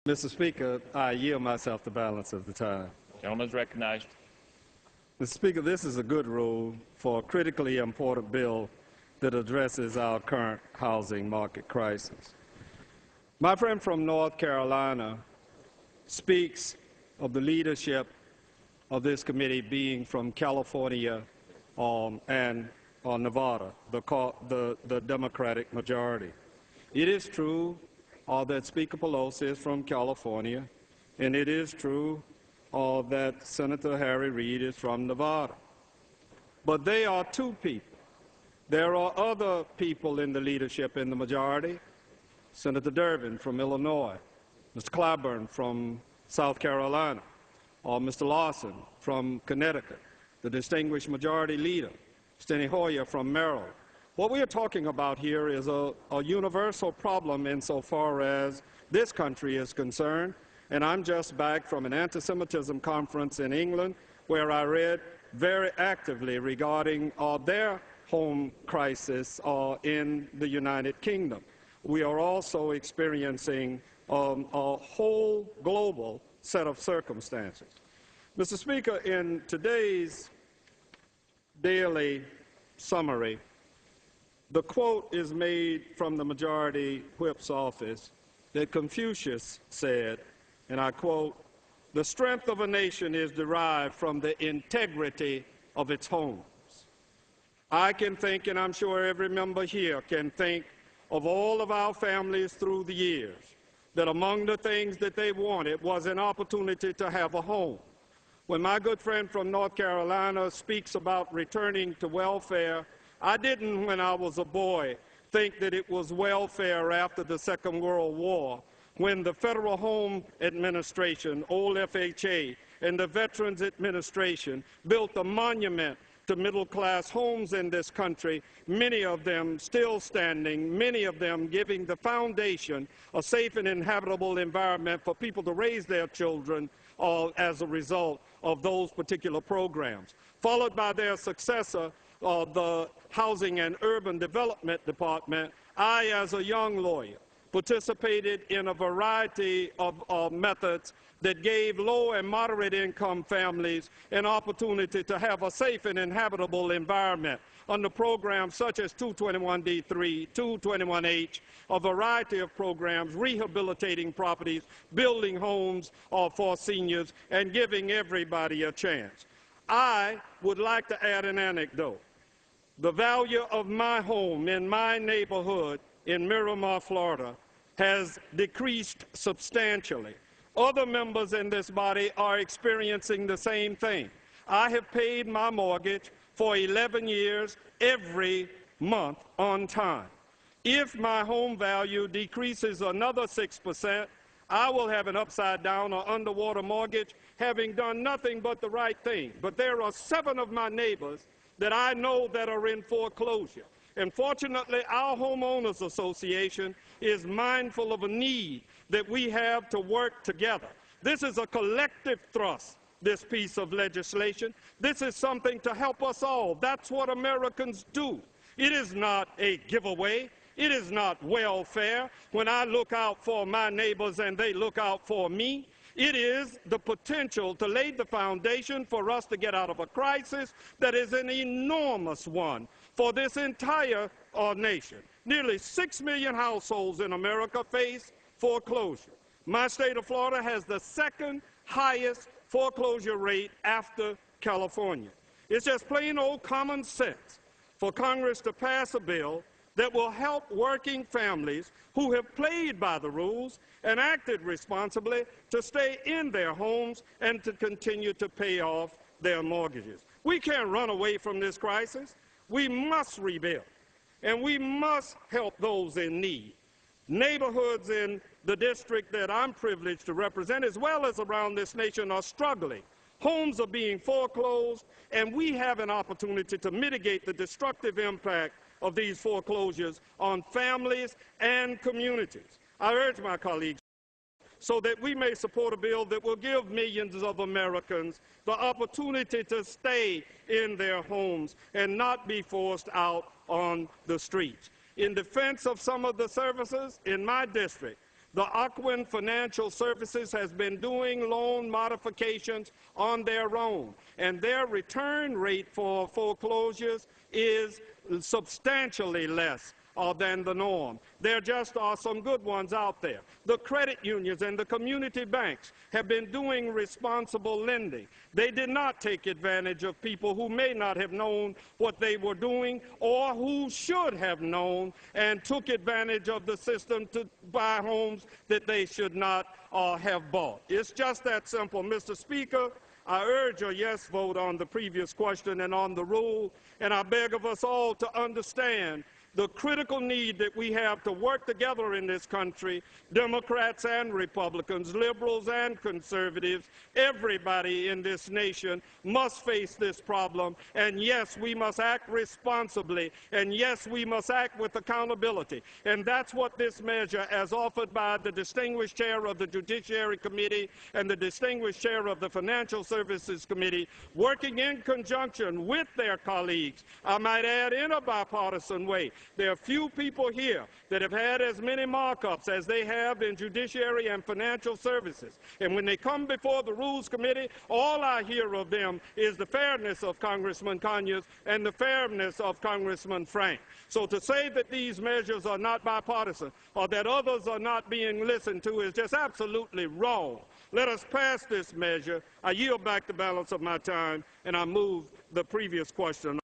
Mr. Speaker, I yield myself the balance of the time. Gentleman is recognized. Mr. Speaker, this is a good rule for a critically important bill that addresses our current housing market crisis. My friend from North Carolina speaks of the leadership of this committee being from California and Nevada, the Democratic majority. It is true that Speaker Pelosi is from California, and it is true that Senator Harry Reid is from Nevada. But they are two people. There are other people in the leadership in the majority. Senator Durbin from Illinois, Mr. Clyburn from South Carolina, or Mr. Lawson from Connecticut, the distinguished majority leader, Steny Hoyer from Maryland. What we are talking about here is a universal problem insofar as this country is concerned, and I'm just back from an anti-Semitism conference in England where I read very actively regarding their home crisis in the United Kingdom. We are also experiencing a whole global set of circumstances. Mr. Speaker, in today's daily summary, the quote is made from the Majority Whip's office that Confucius said, and I quote, "The strength of a nation is derived from the integrity of its homes." I can think, and I'm sure every member here can think, of all of our families through the years, that among the things that they wanted was an opportunity to have a home. When my good friend from North Carolina speaks about returning to welfare, I didn't, when I was a boy, think that it was welfare after the Second World War, when the Federal Home Administration, old FHA, and the Veterans Administration built a monument to middle-class homes in this country, many of them still standing, many of them giving the foundation a safe and inhabitable environment for people to raise their children as a result of those particular programs. Followed by their successor, the Housing and Urban Development Department, I, as a young lawyer, participated in a variety of methods that gave low and moderate income families an opportunity to have a safe and inhabitable environment under programs such as 221D3, 221H, a variety of programs, rehabilitating properties, building homes for seniors, and giving everybody a chance. I would like to add an anecdote. The value of my home in my neighborhood in Miramar, Florida, has decreased substantially. Other members in this body are experiencing the same thing. I have paid my mortgage for 11 years every month on time. If my home value decreases another 6%, I will have an upside-down or underwater mortgage, having done nothing but the right thing. But there are 7 of my neighbors that I know that are in foreclosure. And fortunately, our homeowners association is mindful of a need that we have to work together. This is a collective thrust, this piece of legislation. This is something to help us all. That's what Americans do. It is not a giveaway. It is not welfare when I look out for my neighbors and they look out for me. It is the potential to lay the foundation for us to get out of a crisis that is an enormous one for this entire nation. Nearly 6 million households in America face foreclosure. My state of Florida has the second highest foreclosure rate after California. It's just plain old common sense for Congress to pass a bill that will help working families who have played by the rules and acted responsibly to stay in their homes and to continue to pay off their mortgages. We can't run away from this crisis. We must rebuild, and we must help those in need. Neighborhoods in the district that I'm privileged to represent, as well as around this nation, are struggling. Homes are being foreclosed, and we have an opportunity to mitigate the destructive impact of these foreclosures on families and communities. I urge my colleagues so that we may support a bill that will give millions of Americans the opportunity to stay in their homes and not be forced out on the streets. In defense of some of the services in my district, The Ocwen Financial Services has been doing loan modifications on their own, and their return rate for foreclosures is substantially less than the norm. There just are some good ones out there. The credit unions and the community banks have been doing responsible lending. They did not take advantage of people who may not have known what they were doing or who should have known and took advantage of the system to buy homes that they should not have bought. It's just that simple. Mr. Speaker, I urge a yes vote on the previous question and on the rule, and I beg of us all to understand the critical need that we have to work together in this country, Democrats and Republicans, liberals and conservatives, everybody in this nation must face this problem. And yes, we must act responsibly, and yes, we must act with accountability. And that's what this measure, as offered by the distinguished chair of the Judiciary Committee and the distinguished chair of the Financial Services Committee, working in conjunction with their colleagues, I might add in a bipartisan way. There are few people here that have had as many markups as they have in Judiciary and Financial Services. And when they come before the Rules Committee, all I hear of them is the fairness of Congressman Conyers and the fairness of Congressman Frank. So to say that these measures are not bipartisan or that others are not being listened to is just absolutely wrong. Let us pass this measure. I yield back the balance of my time, and I move the previous question.